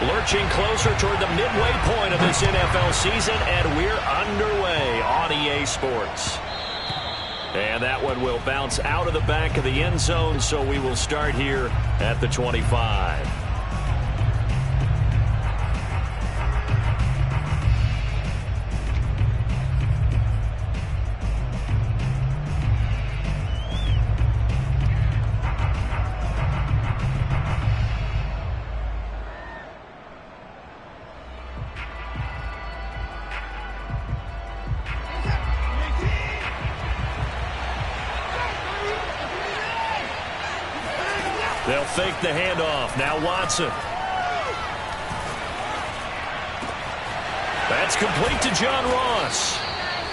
Lurching closer toward the midway point of this NFL season, and we're underway on EA Sports. And that one will bounce out of the back of the end zone, so we will start here at the 25. They'll fake the handoff. Now Watson. That's complete to John Ross.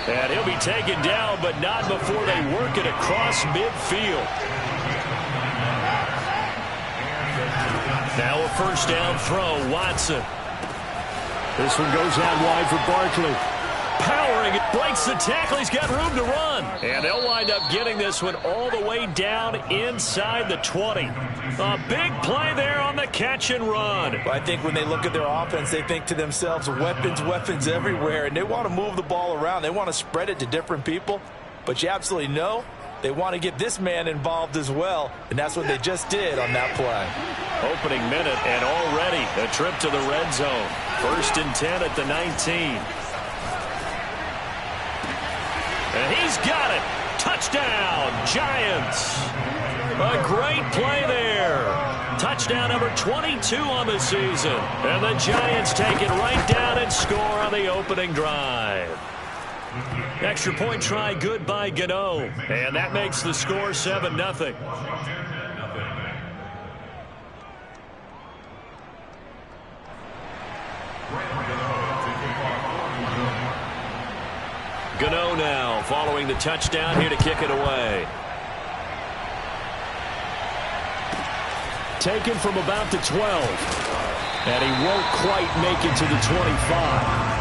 And he'll be taken down, but not before they work it across midfield. Now a first down throw, Watson. This one goes out wide for Barkley. Powering it, breaks the tackle. He's got room to run. And they'll wind up getting this one all the way down inside the 20. A big play there on the catch and run. Well, I think when they look at their offense, they think to themselves, weapons everywhere, and they want to move the ball around. They want to spread it to different people, but you absolutely know they want to get this man involved as well, and that's what they just did on that play. Opening minute, and already a trip to the red zone. 1st and 10 at the 19. And he's got it. Touchdown, Giants. A great play there. Touchdown number 22 on the season. And the Giants take it right down and score on the opening drive. Extra point try good by Gano. And that makes the score 7-0. Gano now following the touchdown here to kick it away. Taken from about the 12. And he won't quite make it to the 25.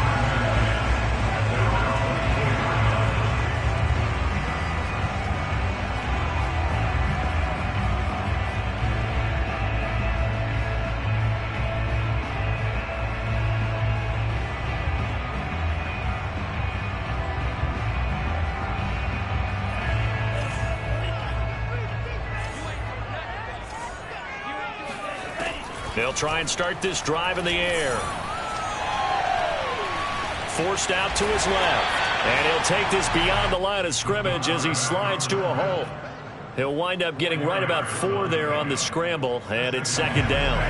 They'll try and start this drive in the air. Forced out to his left. And he'll take this beyond the line of scrimmage as he slides to a hole. He'll wind up getting right about 4 there on the scramble, and it's 2nd down.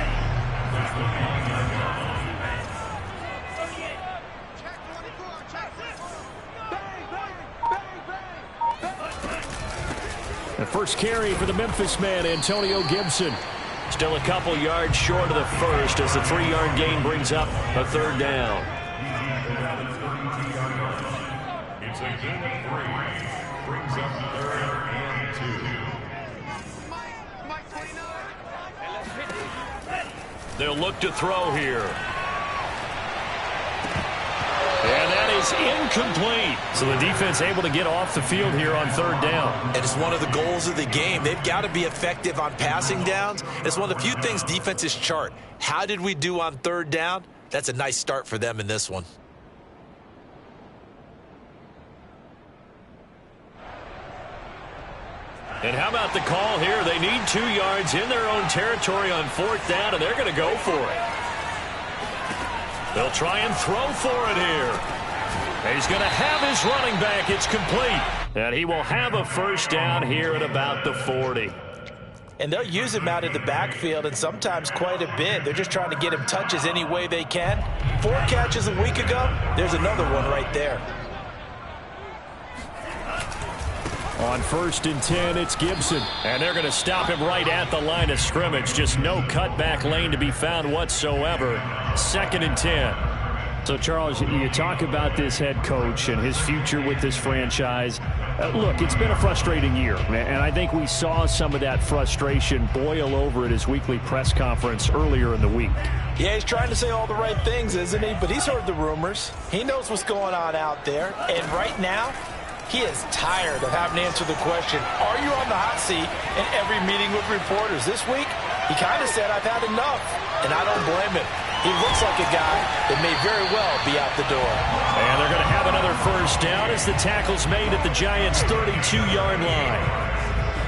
The first carry for the Memphis man, Antonio Gibson. Still a couple yards short of the first as the 3-yard gain brings up a 3rd down. It's a good 3. Brings up 3rd and 2. They'll look to throw here. And that is incomplete. So the defense able to get off the field here on 3rd down. And it's one of the goals of the game. They've got to be effective on passing downs. It's one of the few things defenses chart. How did we do on 3rd down? That's a nice start for them in this one. And how about the call here? They need 2 yards in their own territory on 4th down, and they're going to go for it. They'll try and throw for it here. He's going to have his running back. It's complete. And he will have a first down here at about the 40. And they'll use him out in the backfield, and sometimes quite a bit. They're just trying to get him touches any way they can. 4 catches a week ago. There's another one right there. On 1st and 10, it's Gibson. And they're going to stop him right at the line of scrimmage. Just no cutback lane to be found whatsoever. 2nd and 10. So, Charles, you talk about this head coach and his future with this franchise. Look, it's been a frustrating year, and I think we saw some of that frustration boil over at his weekly press conference earlier in the week. Yeah, he's trying to say all the right things, isn't he? But he's heard the rumors. He knows what's going on out there. And right now, he is tired of having to answer the question, are you on the hot seat in every meeting with reporters? This week, he kind of said, I've had enough, and I don't blame him. He looks like a guy that may very well be out the door. And they're going to have another first down as the tackle's made at the Giants' 32-yard line.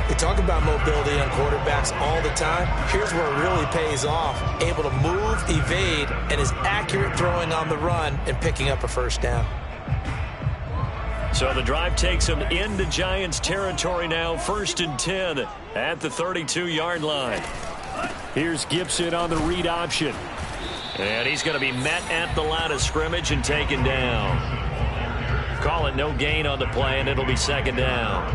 We talk about mobility on quarterbacks all the time. Here's where it really pays off. Able to move, evade, and is accurate throwing on the run and picking up a first down. So the drive takes them into Giants territory now. 1st and 10 at the 32-yard line. Here's Gibson on the read option. And he's going to be met at the line of scrimmage and taken down. Call it no gain on the play, and it'll be 2nd down.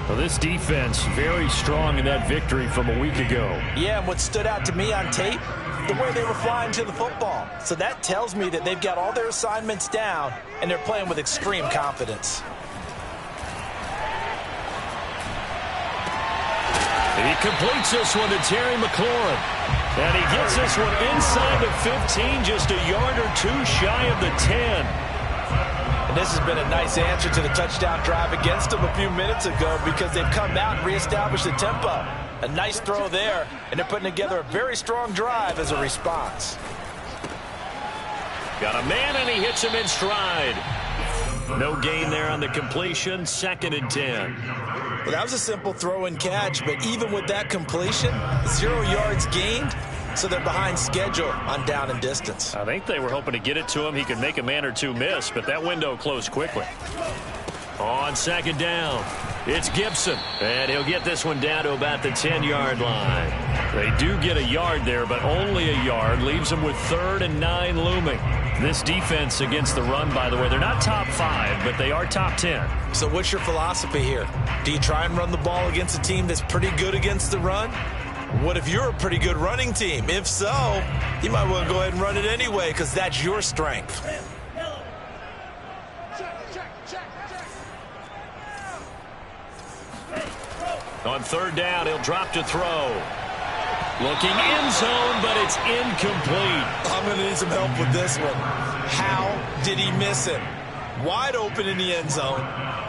Well, this defense very strong in that victory from a week ago. Yeah, and what stood out to me on tape, the way they were flying to the football. So that tells me that they've got all their assignments down, and they're playing with extreme confidence. He completes this one to Terry McLaurin. And he gets this one inside the 15, just a yard or two shy of the 10. And this has been a nice answer to the touchdown drive against them a few minutes ago because they've come out and reestablished the tempo. A nice throw there, and they're putting together a very strong drive as a response. Got a man, and he hits him in stride. No gain there on the completion, 2nd and 10. Well, that was a simple throw and catch, but even with that completion, 0 yards gained, so they're behind schedule on down and distance. I think they were hoping to get it to him. He could make a man or two miss, but that window closed quickly. On 2nd down, it's Gibson, and he'll get this one down to about the 10-yard line. They do get a yard there, but only a yard. Leaves them with 3rd and 9 looming. This defense against the run, by the way, they're not top 5, but they are top 10. So what's your philosophy here? Do you try and run the ball against a team that's pretty good against the run? What if you're a pretty good running team? If so, you might want to go ahead and run it anyway because that's your strength. On 3rd down, he'll drop to throw. Looking end zone, but it's incomplete. I'm going to need some help with this one. How did he miss it? Wide open in the end zone.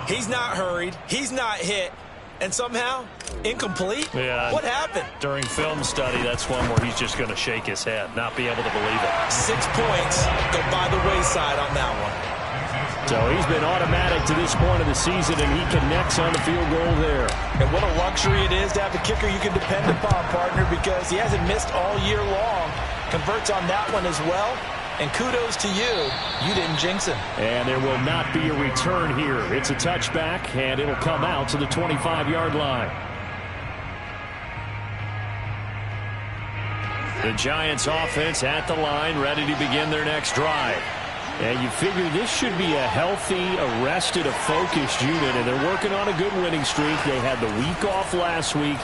He's not hurried. He's not hit. And somehow, incomplete? Yeah. What happened? During film study, that's one where he's just going to shake his head, not be able to believe it. 6 points go by the wayside on that one. So he's been automatic to this point of the season, and he connects on the field goal there. And what a luxury it is to have a kicker you can depend upon, partner, because he hasn't missed all year long. Converts on that one as well. And kudos to you. You didn't jinx him. And there will not be a return here. It's a touchback, and it'll come out to the 25-yard line. The Giants offense at the line, ready to begin their next drive. And you figure this should be a healthy, arrested, a focused unit, and they're working on a good winning streak. They had the week off last week.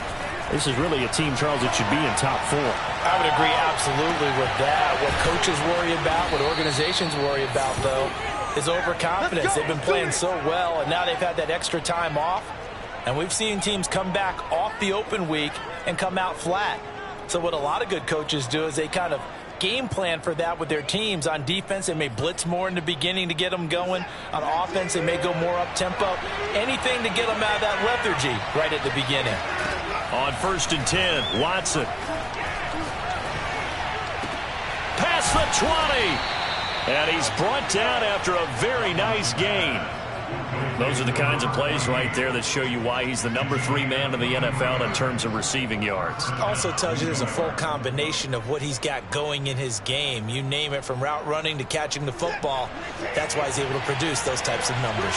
This is really a team, Charles, that should be in top 4. I would agree absolutely with that. What coaches worry about, what organizations worry about, though, is overconfidence. They've been playing so well, and now they've had that extra time off. And we've seen teams come back off the open week and come out flat. So what a lot of good coaches do is they kind of game plan for that with their teams. On defense, they may blitz more in the beginning to get them going. On offense, they may go more up-tempo. Anything to get them out of that lethargy right at the beginning. On 1st and 10, Watson. Past the 20. And he's brought down after a very nice gain. Those are the kinds of plays right there that show you why he's the number 3 man in the NFL in terms of receiving yards. Also tells you there's a full combination of what he's got going in his game. You name it, from route running to catching the football. That's why he's able to produce those types of numbers.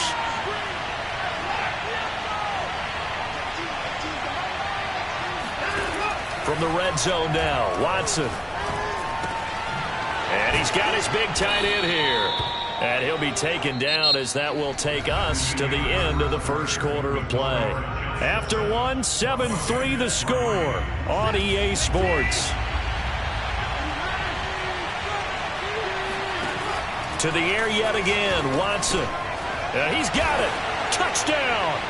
From the red zone now, Watson. And he's got his big tight end here. And he'll be taken down as that will take us to the end of the first quarter of play. After one, 7-3 the score on EA Sports. To the air yet again, Watson. He's got it. Touchdown.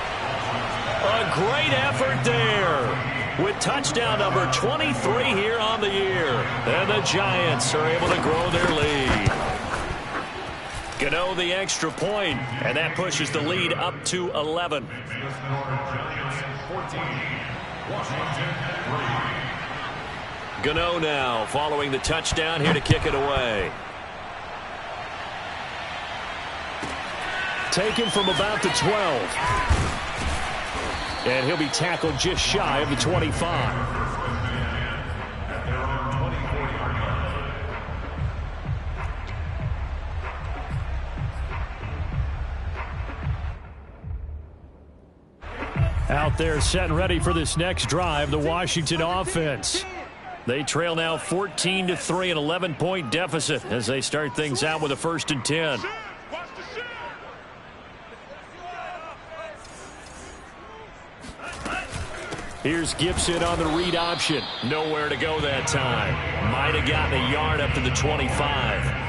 A great effort there. With touchdown number 23 here on the year. And the Giants are able to grow their lead. Gano the extra point, and that pushes the lead up to 11. Gano now following the touchdown here to kick it away. Taken from about the 12. And he'll be tackled just shy of the 25. Out there set and ready for this next drive, the Washington offense. They trail now 14-3, an 11-point deficit as they start things out with a 1st and 10. Here's Gibson on the read option. Nowhere to go that time. Might have gotten a yard up to the 25.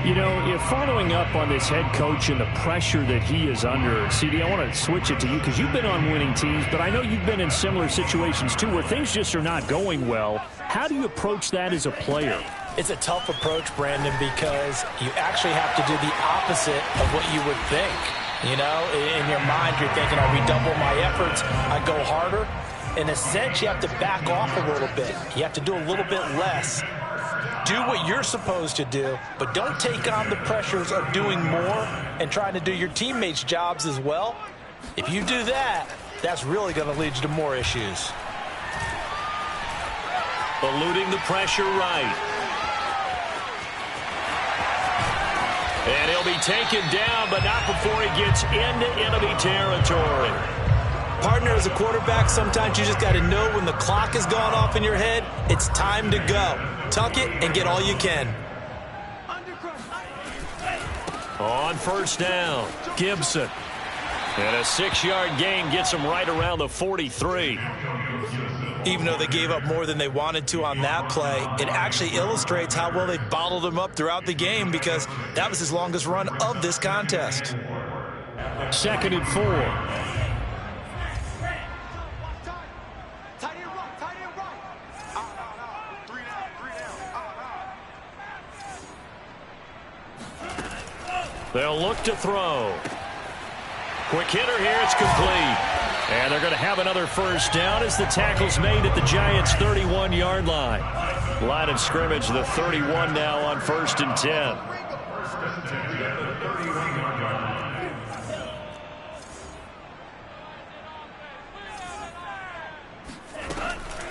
You know, if following up on this head coach and the pressure that he is under, CD, I want to switch it to you because you've been on winning teams, but I know you've been in similar situations too where things just are not going well. How do you approach that as a player? It's a tough approach, Brandon, because you actually have to do the opposite of what you would think. You know, in your mind, you're thinking, I redouble my efforts, I go harder. In a sense, you have to back off a little bit. You have to do a little bit less. Do what you're supposed to do, but don't take on the pressures of doing more and trying to do your teammates' jobs as well. If you do that, that's really going to lead you to more issues. Eluding the pressure right. And he'll be taken down, but not before he gets into enemy territory. Partner, as a quarterback, sometimes you just got to know when the clock has gone off in your head, it's time to go. Tuck it and get all you can. On 1st down, Gibson. And a 6-yard gain gets him right around the 43. Even though they gave up more than they wanted to on that play, it actually illustrates how well they bottled him up throughout the game because that was his longest run of this contest. 2nd and 4. They'll look to throw. Quick hitter here. It's complete. And they're going to have another 1st down as the tackle's made at the Giants' 31-yard line. Line of scrimmage, the 31 now on 1st and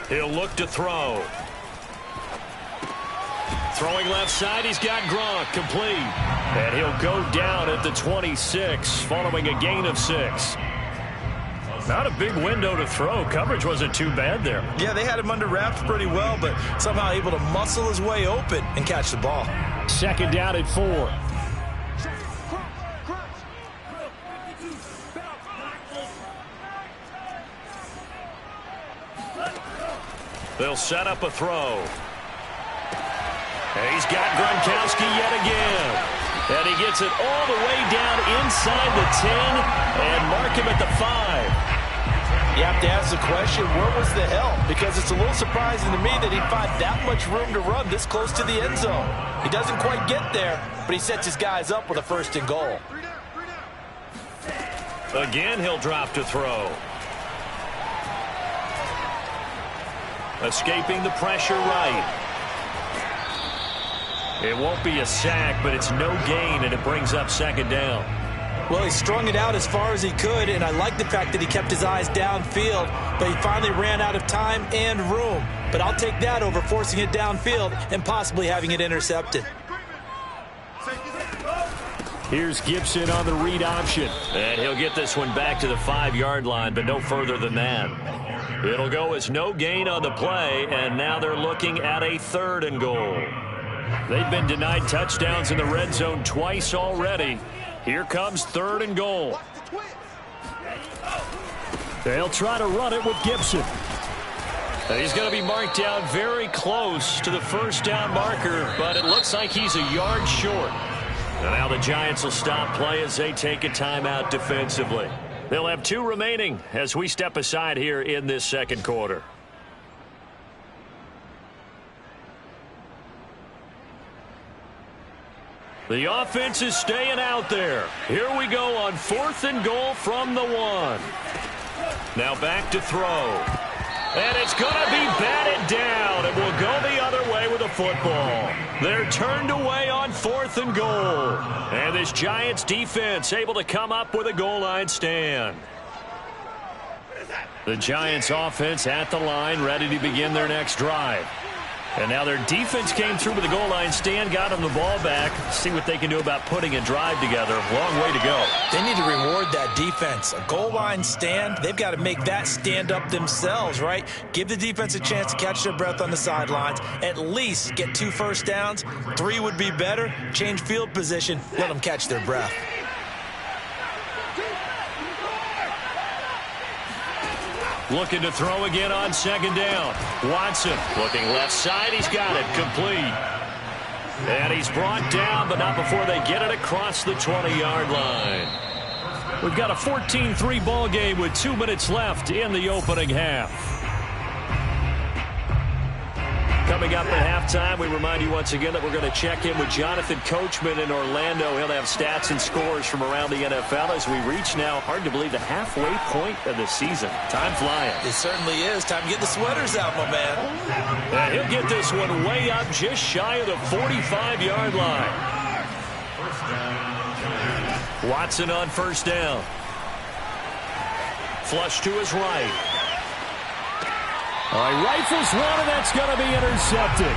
10. He'll look to throw. Throwing left side, he's got Gronk, complete. And he'll go down at the 26, following a gain of 6. Not a big window to throw. Coverage wasn't too bad there. Yeah, they had him under wraps pretty well, but somehow able to muscle his way open and catch the ball. 2nd down at 4. They'll set up a throw. And he's got Gronkowski yet again. And he gets it all the way down inside the 10 and mark him at the 5. You have to ask the question, where was the help? Because it's a little surprising to me that he'd find that much room to run this close to the end zone. He doesn't quite get there, but he sets his guys up with a 1st and goal. Again, he'll drop to throw. Escaping the pressure right. It won't be a sack, but it's no gain, and it brings up 2nd down. Well, he strung it out as far as he could, and I like the fact that he kept his eyes downfield, but he finally ran out of time and room. But I'll take that over forcing it downfield and possibly having it intercepted. Here's Gibson on the read option. And he'll get this one back to the 5-yard line, but no further than that. It'll go as no gain on the play, and now they're looking at a 3rd and goal. They've been denied touchdowns in the red zone twice already. Here comes 3rd and goal. They'll try to run it with Gibson. And he's going to be marked down very close to the 1st down marker, but it looks like he's a yard short. And now the Giants will stop play as they take a timeout defensively. They'll have 2 remaining as we step aside here in this 2nd quarter. The offense is staying out there. Here we go on 4th and goal from the 1. Now back to throw. And it's going to be batted down. It will go the football. They're turned away on 4th and goal. And this Giants defense able to come up with a goal line stand. The Giants offense at the line, ready to begin their next drive. And now their defense came through with the goal line stand, got them the ball back. See what they can do about putting a drive together. Long way to go. They need to reward that defense. A goal line stand, they've got to make that stand up themselves, right? Give the defense a chance to catch their breath on the sidelines. At least get 2 first downs. 3 would be better. Change field position. Let them catch their breath. Looking to throw again on 2nd down. Watson looking left side. He's got it. Complete. And he's brought down, but not before they get it across the 20-yard line. We've got a 14-3 ball game with 2 minutes left in the opening half. Coming up at halftime, we remind you once again that we're going to check in with Jonathan Coachman in Orlando. He'll have stats and scores from around the NFL as we reach now, hard to believe, the halfway point of the season. Time flying. It certainly is. Time to get the sweaters out, my man. And he'll get this one way up just shy of the 45-yard line. Watson on 1st down. Flush to his right. All right, rifles one, and that's going to be intercepted.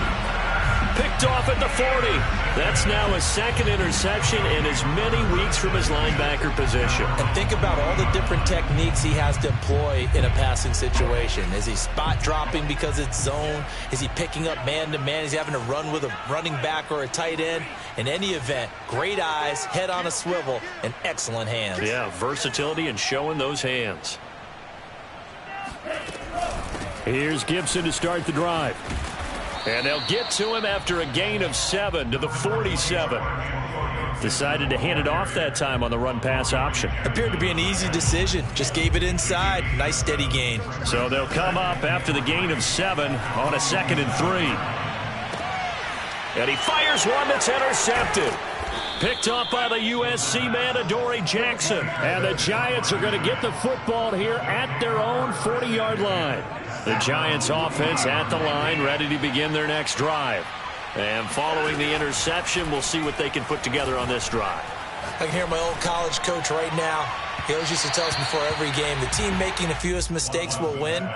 Picked off at the 40. That's now his 2nd interception in as many weeks from his linebacker position. And think about all the different techniques he has to employ in a passing situation. Is he spot dropping because it's zone? Is he picking up man-to-man? Is he having to run with a running back or a tight end? In any event, great eyes, head on a swivel, and excellent hands. Yeah, versatility and showing those hands. Here's Gibson to start the drive. And they'll get to him after a gain of 7 to the 47. Decided to hand it off that time on the run-pass option. Appeared to be an easy decision. Just gave it inside. Nice steady gain. So they'll come up after the gain of 7 on a 2nd and 3. And he fires one that's intercepted. Picked up by the USC man, Adoree Jackson. And the Giants are going to get the football here at their own 40-yard line. The Giants offense at the line, ready to begin their next drive. And following the interception, we'll see what they can put together on this drive. I can hear my old college coach right now. He always used to tell us before every game, the team making the fewest mistakes will win.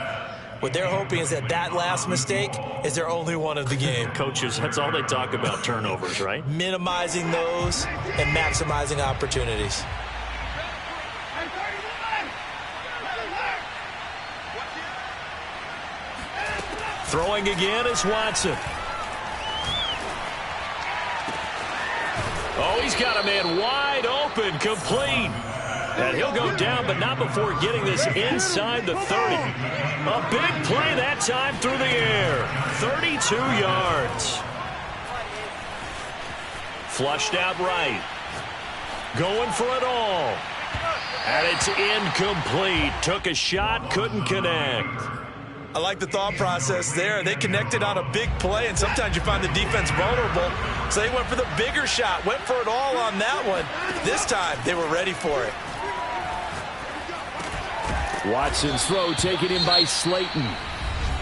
What they're hoping is that that last mistake is their only one of the game. Coaches, that's all they talk about, turnovers, right? Minimizing those and maximizing opportunities. Throwing again is Watson. Oh, he's got a man wide open, complete. And he'll go down, but not before getting this inside the 30. A big play that time through the air. 32 yards. Flushed out right. Going for it all. And it's incomplete. Took a shot, couldn't connect. I like the thought process there. They connected on a big play, and sometimes you find the defense vulnerable. So they went for the bigger shot, went for it all on that one. This time, they were ready for it. Watson's throw taken in by Slayton.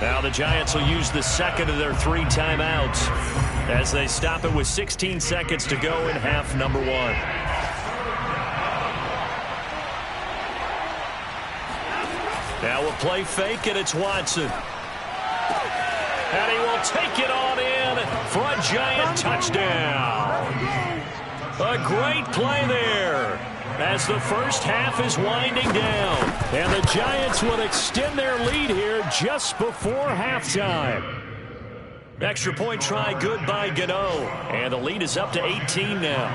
Now the Giants will use the 2nd of their 3 timeouts as they stop it with 16 seconds to go in half number 1. Now we'll play fake, and it's Watson. And he will take it on in for a Giant touchdown. A great play there as the first half is winding down. And the Giants will extend their lead here just before halftime. Extra point try good by Gano. And the lead is up to 18 now.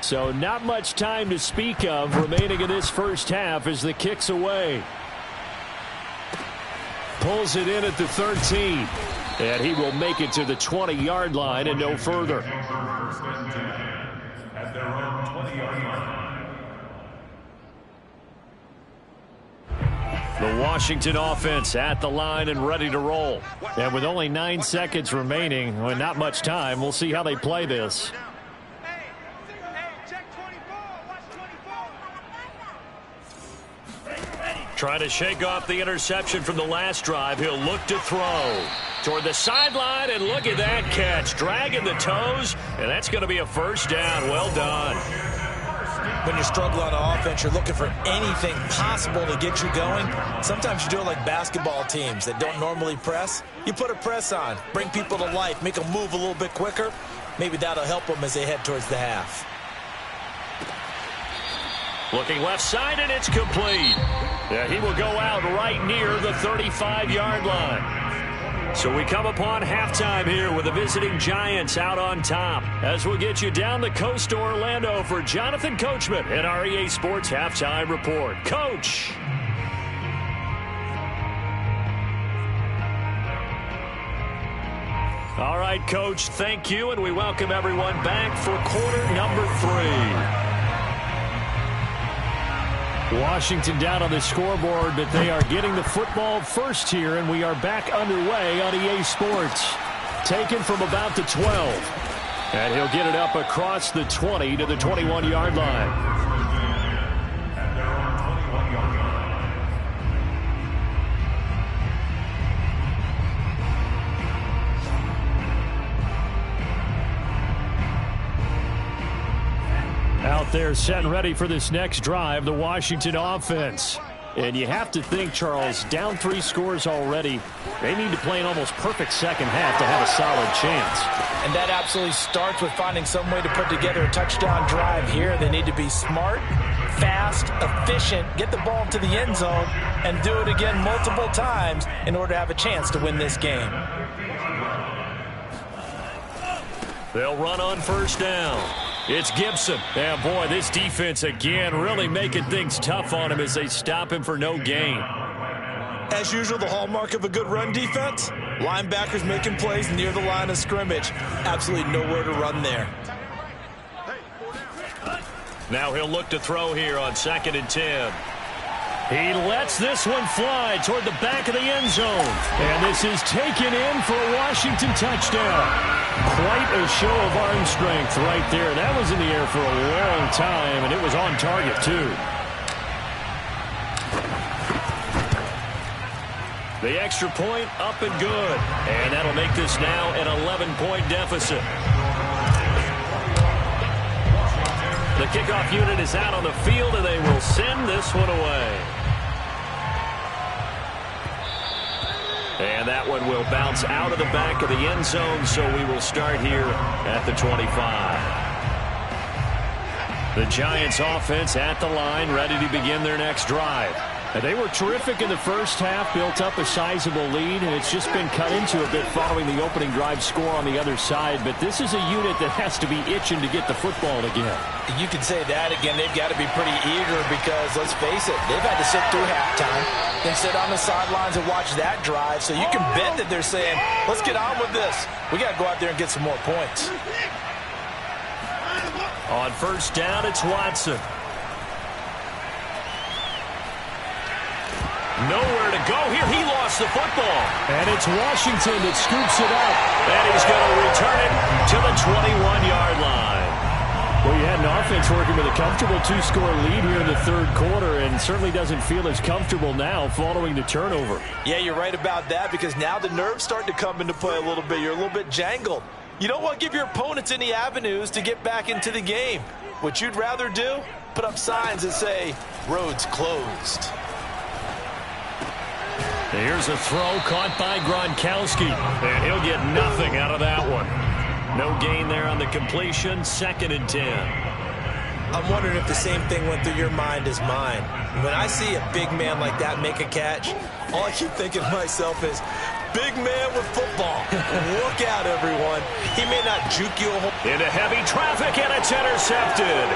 So not much time to speak of remaining in this first half as the kick's away. Pulls it in at the 13. And he will make it to the 20-yard line and no further. At their own 20-yard line. The Washington offense at the line and ready to roll. And with only 9 seconds remaining, well, not much time, we'll see how they play this. Trying to shake off the interception from the last drive. He'll look to throw toward the sideline, and look at that catch. Dragging the toes, and that's going to be a first down. Well done. When you're struggling on offense, you're looking for anything possible to get you going. Sometimes you do it like basketball teams that don't normally press. You put a press on, bring people to life, make them move a little bit quicker. Maybe that'll help them as they head towards the half. Looking left side, and it's complete. Yeah, he will go out right near the 35-yard line. So we come upon halftime here with the visiting Giants out on top. As we'll get you down the coast to Orlando for Jonathan Coachman at our EA Sports Halftime Report. Coach. All right, Coach, thank you, and we welcome everyone back for quarter number 3. Washington down on the scoreboard, but they are getting the football first here, and we are back underway on EA Sports. Taken from about the 12. And he'll get it up across the 20 to the 21-yard line. Out there set and ready for this next drive, the Washington offense. And you have to think, Charles, down 3 scores already. They need to play an almost perfect second half to have a solid chance. And that absolutely starts with finding some way to put together a touchdown drive here. They need to be smart, fast, efficient, get the ball to the end zone, and do it again multiple times in order to have a chance to win this game. They'll run on first down. It's Gibson. And, boy, this defense again really making things tough on him as they stop him for no gain. As usual, the hallmark of a good run defense, linebackers making plays near the line of scrimmage. Absolutely nowhere to run there. Now he'll look to throw here on 2nd and 10. He lets this one fly toward the back of the end zone. And this is taken in for a Washington touchdown. Quite a show of arm strength right there. That was in the air for a long time, and it was on target, too. The extra point up and good. And that'll make this now an 11-point deficit. The kickoff unit is out on the field, and they will send this one away. And that one will bounce out of the back of the end zone, so we will start here at the 25. The Giants offense at the line, ready to begin their next drive. They were terrific in the first half, built up a sizable lead, and it's just been cut into a bit following the opening drive score on the other side. But this is a unit that has to be itching to get the football again. You can say that again. They've got to be pretty eager because, let's face it, they've had to sit through halftime, then sit on the sidelines and watch that drive. So you can bet that they're saying, let's get on with this. We got to go out there and get some more points. On first down, it's Watson. Nowhere to go here. He lost the football. And it's Washington that scoops it up. And he's going to return it to the 21-yard line. Well, you had an offense working with a comfortable 2-score lead here in the third quarter, and certainly doesn't feel as comfortable now following the turnover. Yeah, you're right about that, because now the nerves start to come into play a little bit. You're a little bit jangled. You don't want to give your opponents any avenues to get back into the game. What you'd rather do, put up signs that say, roads closed. Here's a throw caught by Gronkowski, and he'll get nothing out of that one. No gain there on the completion, 2nd and 10. I'm wondering if the same thing went through your mind as mine. When I see a big man like that make a catch, all I keep thinking to myself is, big man with football. Look out, everyone. He may not juke you a whole... Into heavy traffic, and it's intercepted.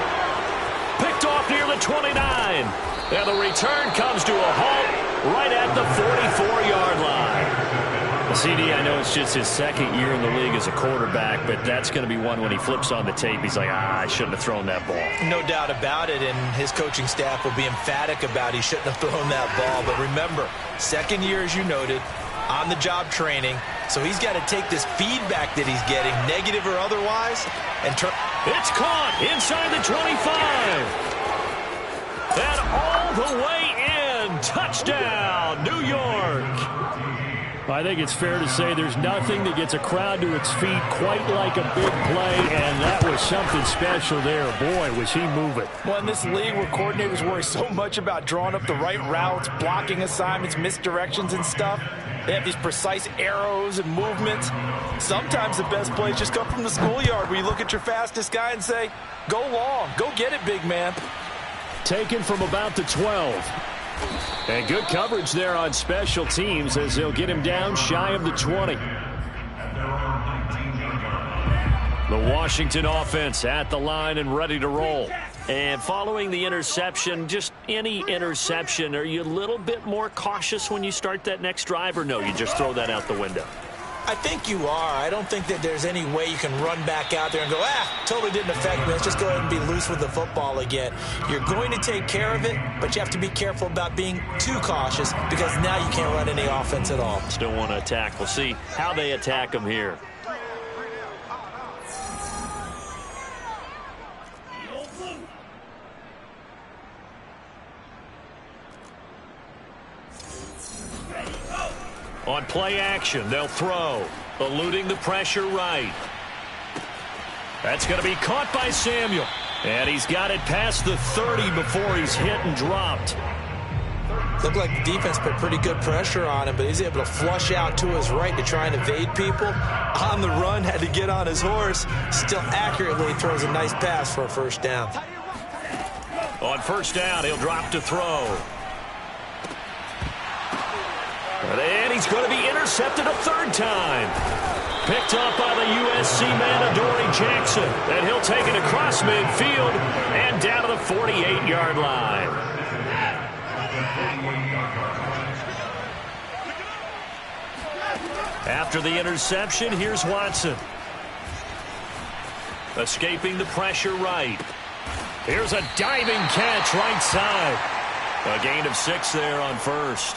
Picked off near the 29. And the return comes to a halt right at the 44-yard line. CD, I know it's just his second year in the league as a quarterback, but that's going to be one when he flips on the tape, he's like, I shouldn't have thrown that ball. No doubt about it, and his coaching staff will be emphatic about he shouldn't have thrown that ball. But remember, second year, as you noted, on-the-job training, so he's got to take this feedback that he's getting, negative or otherwise, and turn... It's caught inside the 25. And all the way in Touchdown, New York. I think it's fair to say there's nothing that gets a crowd to its feet quite like a big play, and that was something special there. Boy, was he moving. Well, in this league where coordinators worry so much about drawing up the right routes, blocking assignments, misdirections and stuff, they have these precise arrows and movements. Sometimes the best plays just come from the schoolyard where you look at your fastest guy and say, go long, go get it, big man. Taken from about the 12. And good coverage there on special teams as they'll get him down shy of the 20. The Washington offense at the line and ready to roll. And following the interception, just any interception, are you a little bit more cautious when you start that next drive, or no, you just throw that out the window? I think you are. I don't think that there's any way you can run back out there and go, totally didn't affect me. Let's just go ahead and be loose with the football again. You're going to take care of it, but you have to be careful about being too cautious because now you can't run any offense at all. Still want to attack. We'll see how they attack them here. On play action, they'll throw. Eluding the pressure right. That's going to be caught by Samuel. And he's got it past the 30 before he's hit and dropped. Looked like the defense put pretty good pressure on him, but he's able to flush out to his right to try and evade people. On the run, had to get on his horse. Still accurately throws a nice pass for a first down. On first down, he'll drop to throw. And he's going to be intercepted a third time. Picked up by the USC man, Adoree Jackson. And he'll take it across midfield and down to the 48-yard line. After the interception, here's Watson. Escaping the pressure right. Here's a diving catch right side. A gain of 6 there on first.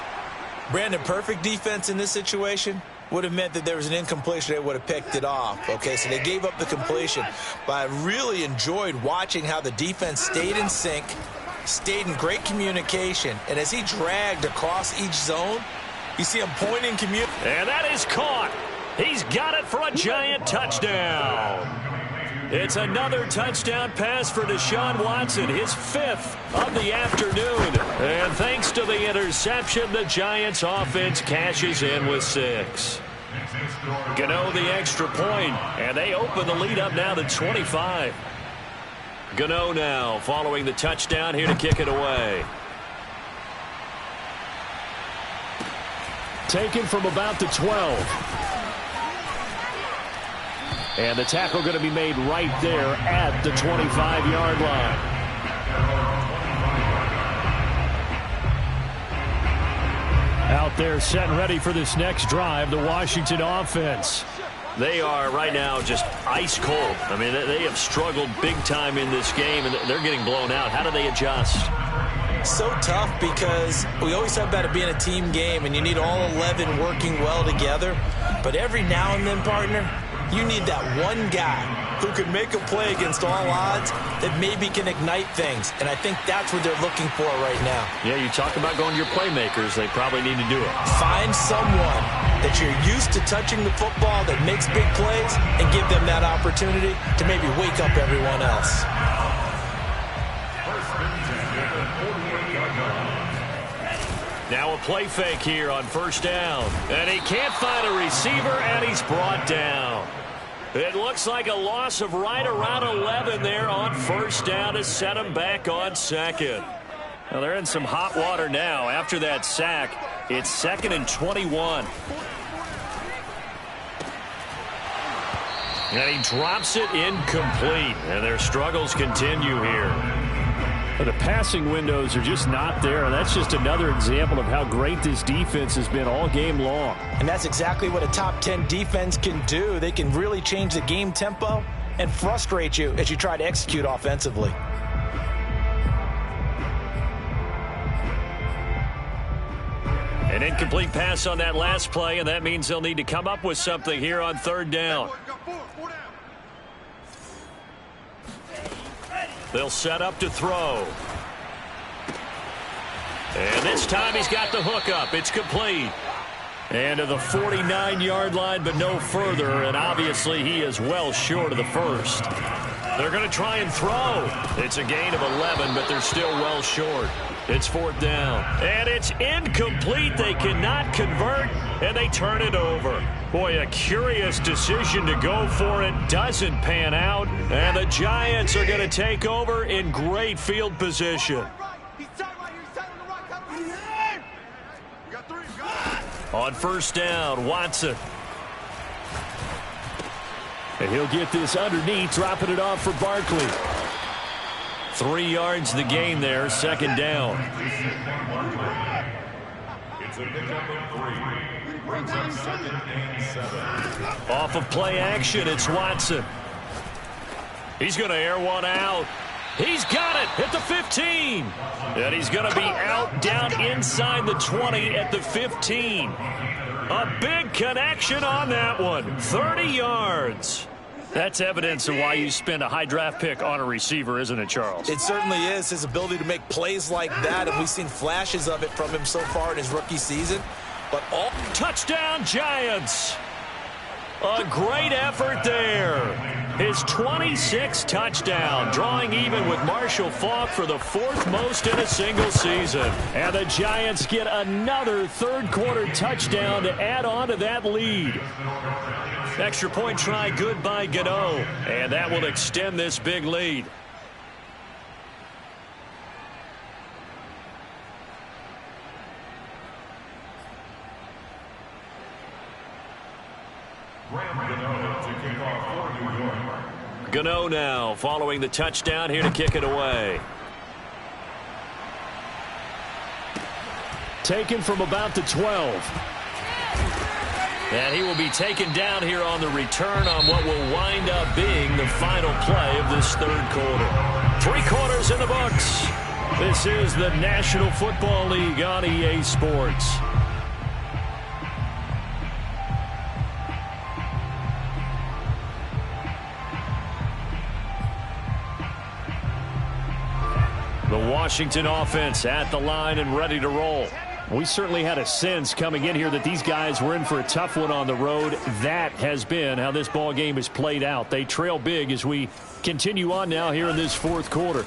Brandon, perfect defense in this situation would have meant that there was an incompletion. They would have picked it off. Okay, so they gave up the completion. But I really enjoyed watching how the defense stayed in sync, stayed in great communication, and as he dragged across each zone, you see him pointing And that is caught. He's got it for a giant touchdown. It's another touchdown pass for Deshaun Watson, his 5th of the afternoon. And thanks to the interception, the Giants offense cashes in with 6. Gano the extra point, and they open the lead up now to 25. Gano now following the touchdown here to kick it away. Taken from about the 12. And the tackle going to be made right there at the 25-yard line. Out there set and ready for this next drive, the Washington offense. They are right now just ice cold. I mean, they have struggled big time in this game, and they're getting blown out. How do they adjust? So tough because we always talk about it being a team game, and you need all 11 working well together. But every now and then, partner, you need that one guy who can make a play against all odds that maybe can ignite things. And I think that's what they're looking for right now. Yeah, you talk about going to your playmakers. They probably need to do it. Find someone that you're used to touching the football that makes big plays and give them that opportunity to maybe wake up everyone else. Now a play fake here on first down. And he can't find a receiver, and he's brought down. It looks like a loss of right around 11 there on first down to set him back on second. Well, they're in some hot water now. After that sack, it's 2nd and 21. And he drops it incomplete. And their struggles continue here. The passing windows are just not there, and that's just another example of how great this defense has been all game long. And that's exactly what a top 10 defense can do. They can really change the game tempo and frustrate you as you try to execute offensively. An incomplete pass on that last play, and that means they'll need to come up with something here on third down. They'll set up to throw. And this time he's got the hook up. It's complete. And to the 49-yard line, but no further. And obviously he is well short of the first. They're going to try and throw. It's a gain of 11, but they're still well short. It's fourth down. And it's incomplete. They cannot convert, and they turn it over. Boy, a curious decision to go for it. Doesn't pan out. And the Giants are going to take over in great field position. On first down, Watson. And he'll get this underneath, dropping it off for Barkley. 3 yards the gain there, second down. It's a pickup of 3. Brings up 2nd and 7. Off of play action, it's Watson. He's going to air one out. He's got it at the 15. And he's going to be out down inside the 20 at the 15. A big connection on that one. 30 yards. That's evidence of why you spend a high draft pick on a receiver, isn't it, Charles? It certainly is. His ability to make plays like that, and we've seen flashes of it from him so far in his rookie season. But all touchdown, Giants. A great effort there. His 26th touchdown, drawing even with Marshall Faulk for the 4th most in a single season. And the Giants get another third-quarter touchdown to add on to that lead. Extra point try, good by Gano. And that will extend this big lead. Gano now following the touchdown here to kick it away. Taken from about the 12. And he will be taken down here on the return on what will wind up being the final play of this third quarter. 3 quarters in the books. This is the National Football League on EA Sports. The Washington offense at the line and ready to roll. We certainly had a sense coming in here that these guys were in for a tough one on the road. That has been how this ball game has played out. They trail big as we continue on now here in this fourth quarter.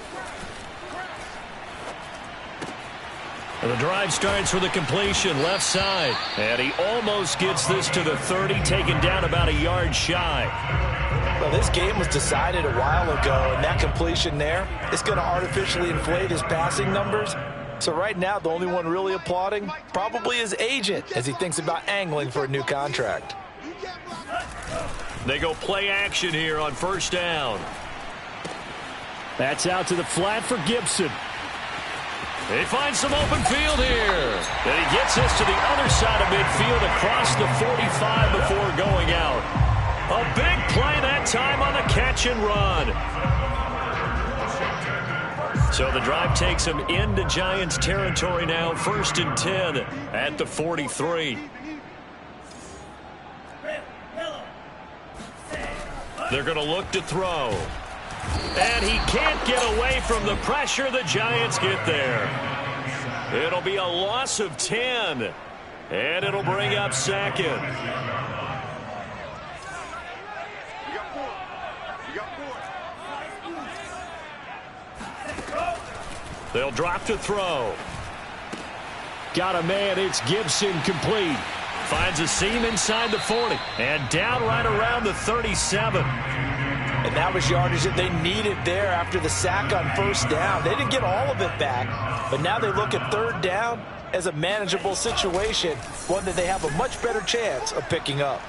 The drive starts with a completion left side. And he almost gets this to the 30, taken down about a yard shy. Well, this game was decided a while ago, and that completion there is going to artificially inflate his passing numbers. So right now, the only one really applauding probably his agent as he thinks about angling for a new contract. They go play action here on first down. That's out to the flat for Gibson. They find some open field here. And he gets this to the other side of midfield across the 45 before going out. A big play that time on the catch and run. So the drive takes him into Giants territory now. 1st and 10 at the 43. They're going to look to throw. And he can't get away from the pressure. The Giants get there. It'll be a loss of 10. And it'll bring up 2nd. They'll drop to throw. Got a man. It's Gibson, complete. Finds a seam inside the 40. And down right around the 37. And that was yardage that they needed there after the sack on first down. They didn't get all of it back. But now they look at third down as a manageable situation. One that they have a much better chance of picking up.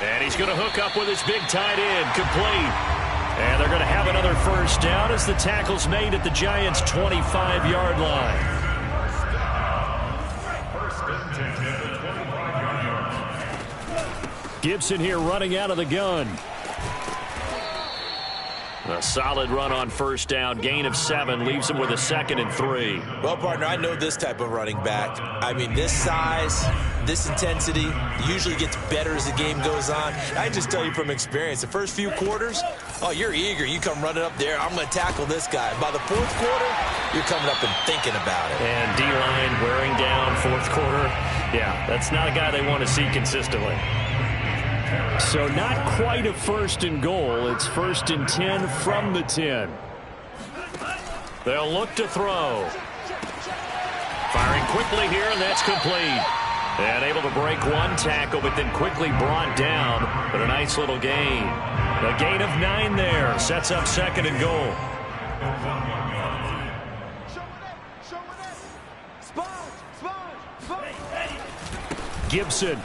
And he's going to hook up with his big tight end, complete. And they're going to have another first down as the tackle's made at the Giants' 25-yard line. Gibson here running out of the gun. A solid run on first down. Gain of 7 leaves him with a 2nd and 3. Well, partner, I know this type of running back. I mean, this size, this intensity usually gets better as the game goes on. I just tell you from experience, the first few quarters, oh, you're eager. You come running up there, I'm going to tackle this guy. By the fourth quarter, you're coming up and thinking about it. And D-line wearing down fourth quarter. Yeah, that's not a guy they want to see consistently. So not quite a 1st and goal. It's 1st and 10 from the 10. They'll look to throw. Firing quickly here, and that's complete. And able to break one tackle, but then quickly brought down. But a nice little gain. A gain of 9 there. Sets up 2nd and goal. Gibson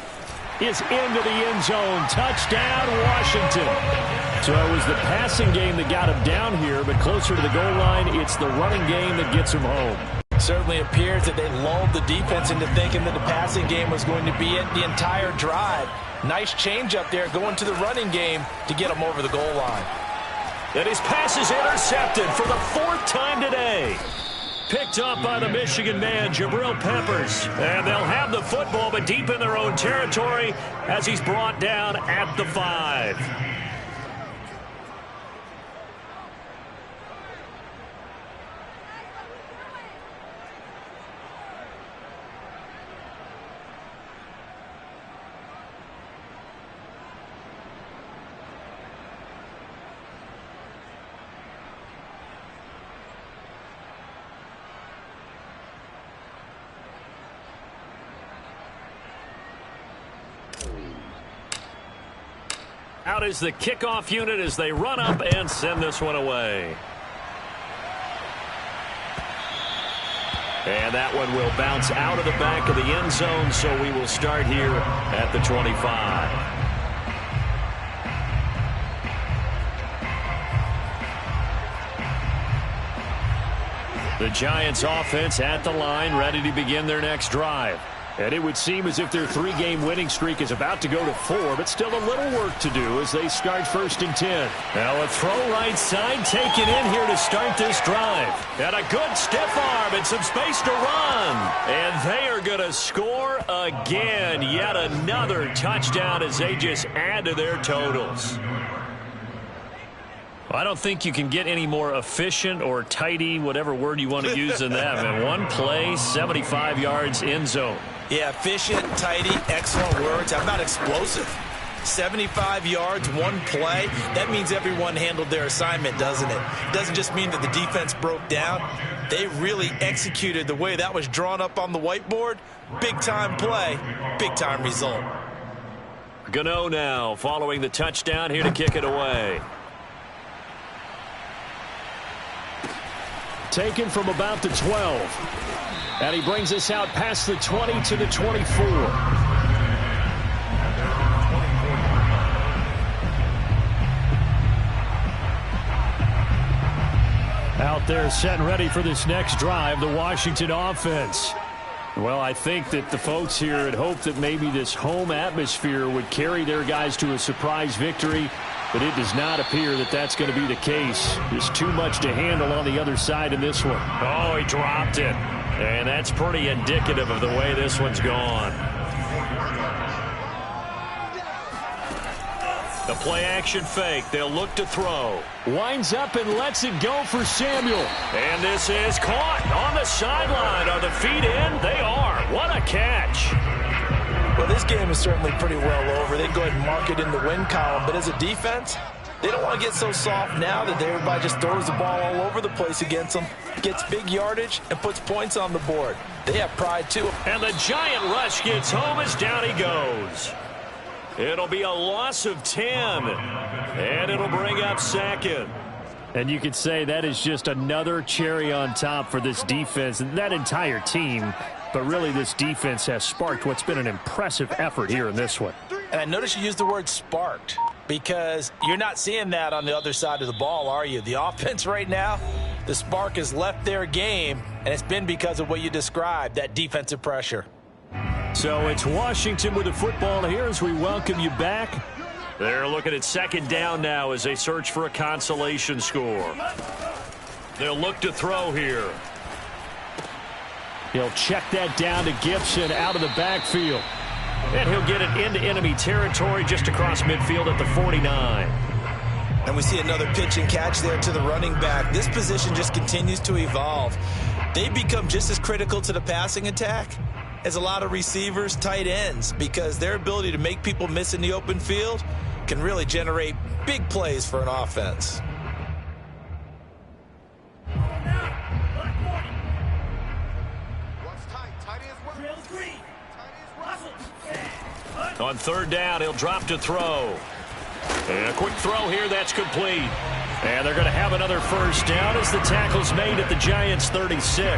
is into the end zone. Touchdown, Washington. So it was the passing game that got him down here, but closer to the goal line, it's the running game that gets him home. Certainly appears that they lulled the defense into thinking that the passing game was going to be it the entire drive. Nice change up there going to the running game to get him over the goal line. And his pass is intercepted for the 4th time today. Picked up by the Michigan man, Jabril Peppers. And they'll have the football, but deep in their own territory as he's brought down at the 5. Out is the kickoff unit as they run up and send this one away. And that one will bounce out of the back of the end zone, so we will start here at the 25. The Giants offense at the line, ready to begin their next drive. And it would seem as if their 3-game winning streak is about to go to 4, but still a little work to do as they start 1st and 10. Now a throw right side taken in here to start this drive. And a good stiff arm and some space to run. And they are going to score again. Yet another touchdown as they just add to their totals. I don't think you can get any more efficient or tidy, whatever word you want to use in that. Man, one play, 75 yards in zone. Yeah, efficient, tidy, excellent words. How about explosive? 75 yards, one play. That means everyone handled their assignment, doesn't it? It doesn't just mean that the defense broke down. They really executed the way that was drawn up on the whiteboard. Big-time play, big-time result. Gano now following the touchdown here to kick it away. Taken from about the 12. And he brings us out past the 20 to the 24. Out there set and ready for this next drive, the Washington offense. Well, I think that the folks here had hoped that maybe this home atmosphere would carry their guys to a surprise victory. But it does not appear that that's going to be the case. There's too much to handle on the other side in this one. Oh, he dropped it. And that's pretty indicative of the way this one's gone. The play action fake. They'll look to throw. Winds up and lets it go for Samuel. And this is caught on the sideline. Are the feet in? They are. What a catch. Well, this game is certainly pretty well over. They go ahead and mark it in the win column. But as a defense, they don't want to get so soft now that everybody just throws the ball all over the place against them, gets big yardage, and puts points on the board. They have pride, too. And the giant rush gets home as down he goes. It'll be a loss of 10. And it'll bring up 2nd. And you could say that is just another cherry on top for this defense and that entire team. But really, this defense has sparked what's been an impressive effort here in this one. And I noticed you used the word sparked because you're not seeing that on the other side of the ball, are you? The offense right now, the spark has left their game, and it's been because of what you described, that defensive pressure. So it's Washington with the football here as we welcome you back. They're looking at second down now as they search for a consolation score. They'll look to throw here. He'll check that down to Gibson out of the backfield. And he'll get it into enemy territory just across midfield at the 49. And we see another pitch and catch there to the running back. This position just continues to evolve. They become just as critical to the passing attack as a lot of receivers, tight ends, because their ability to make people miss in the open field can really generate big plays for an offense. On third down, he'll drop to throw. And a quick throw here, that's complete. And they're going to have another first down as the tackle's made at the Giants' 36.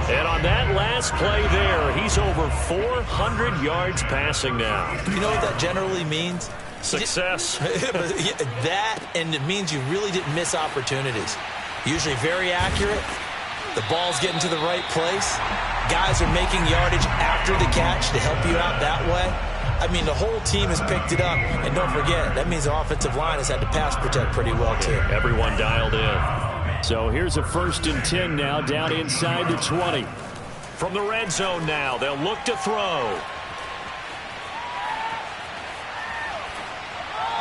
And on that last play there, he's over 400 yards passing now. You know what that generally means? Success. That, and it means you really didn't miss opportunities. Usually very accurate. The ball's getting to the right place. Guys are making yardage after the catch to help you out that way. I mean, the whole team has picked it up. And don't forget, that means the offensive line has had to pass protect pretty well, too. Everyone dialed in. So here's a 1st and 10 now, down inside the 20. From the red zone now, they'll look to throw.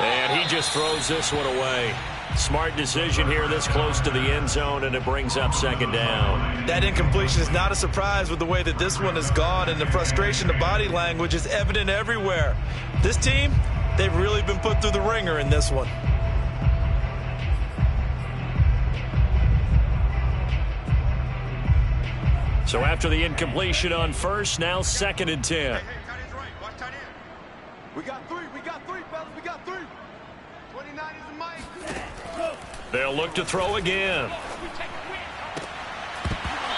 And he just throws this one away. Smart decision here this close to the end zone, and it brings up second down. That incompletion is not a surprise with the way that this one has gone, and the frustration, the body language is evident everywhere. This team, they've really been put through the ringer in this one. So after the incompletion on first, now 2nd and 10. We got three, fellas, we got three. 29 is the mic. They'll look to throw again.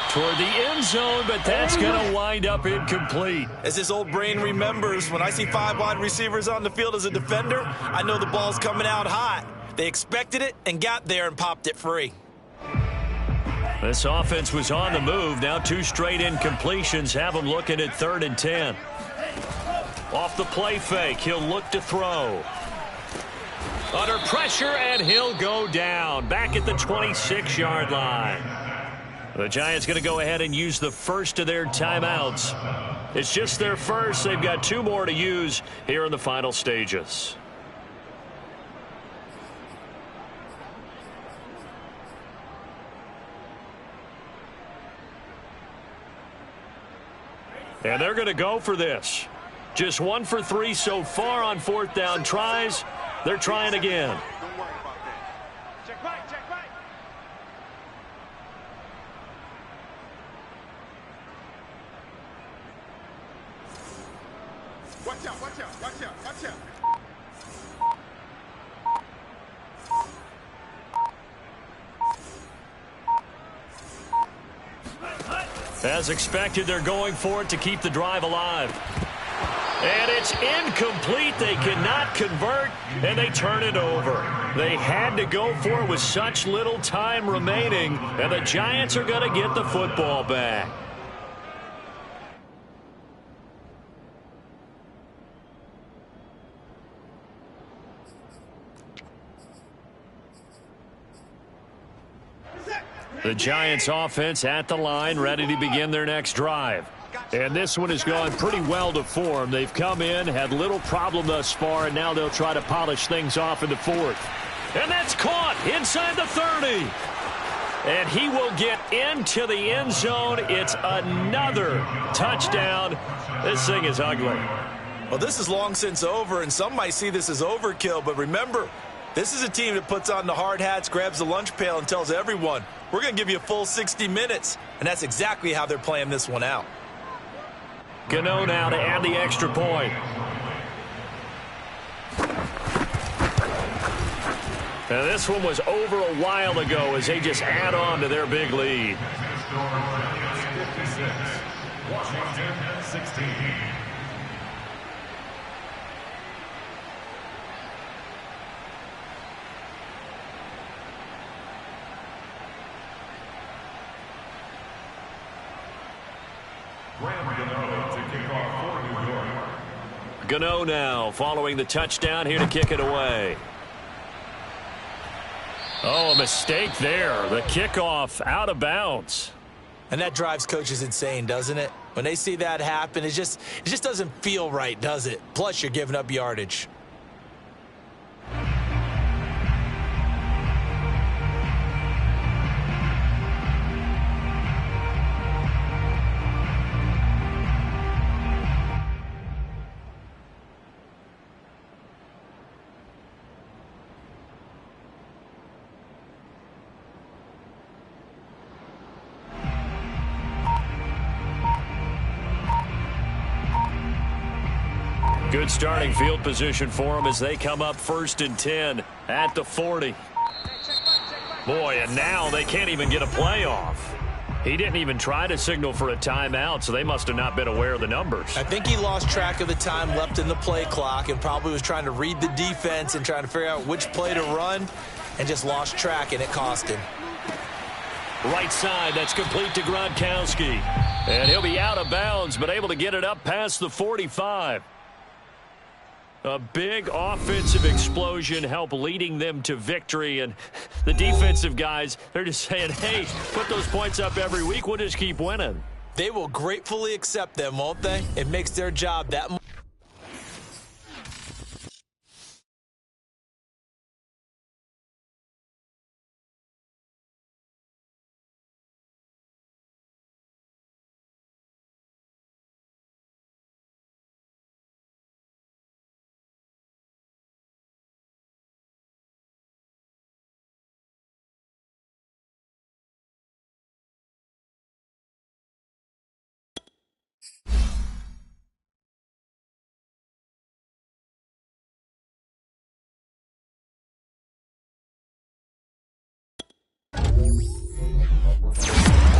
Toward the end zone, but that's going to wind up incomplete. As his old brain remembers, when I see 5 wide receivers on the field as a defender, I know the ball's coming out hot. They expected it and got there and popped it free. This offense was on the move. Now 2 straight incompletions have them looking at 3rd and 10. Off the play fake, he'll look to throw. Under pressure, and he'll go down. Back at the 26-yard line. The Giants going to go ahead and use the first of their timeouts. It's just their first. They've got 2 more to use here in the final stages. And they're going to go for this. Just 1 for 3 so far on 4th down tries. They're trying again. Don't worry about that. Check right, check right. Watch out, watch out, watch out, watch out. As expected, they're going for it to keep the drive alive. And it's incomplete. They cannot convert, and they turn it over. They had to go for it with such little time remaining, and the Giants are going to get the football back. The Giants offense at the line, ready to begin their next drive. And this one has gone pretty well to form. They've come in, had little problem thus far, and now they'll try to polish things off in the 4th. And that's caught inside the 30. And he will get into the end zone. It's another touchdown. This thing is ugly. Well, this is long since over, and some might see this as overkill, but remember, this is a team that puts on the hard hats, grabs the lunch pail, and tells everyone, we're going to give you a full 60 minutes. And that's exactly how they're playing this one out. Gano now to add the extra point. Now this one was over a while ago as they just add on to their big lead. 56, Washington 16. Graham Gano to kick off for New York. Gano now following the touchdown here to kick it away. Oh, a mistake there. The kickoff out of bounds. And that drives coaches insane, doesn't it? When they see that happen, it just doesn't feel right, does it? Plus, you're giving up yardage. Good starting field position for them as they come up 1st and 10 at the 40. Boy, and now they can't even get a play off. He didn't even try to signal for a timeout, so they must have not been aware of the numbers. I think he lost track of the time left in the play clock and probably was trying to read the defense and trying to figure out which play to run and just lost track, and it cost him. Right side, that's complete to Gronkowski. And he'll be out of bounds, but able to get it up past the 45. A big offensive explosion helped leading them to victory. And the defensive guys, they're just saying, hey, put those points up every week. We'll just keep winning. They will gratefully accept them, won't they? It makes their job that much.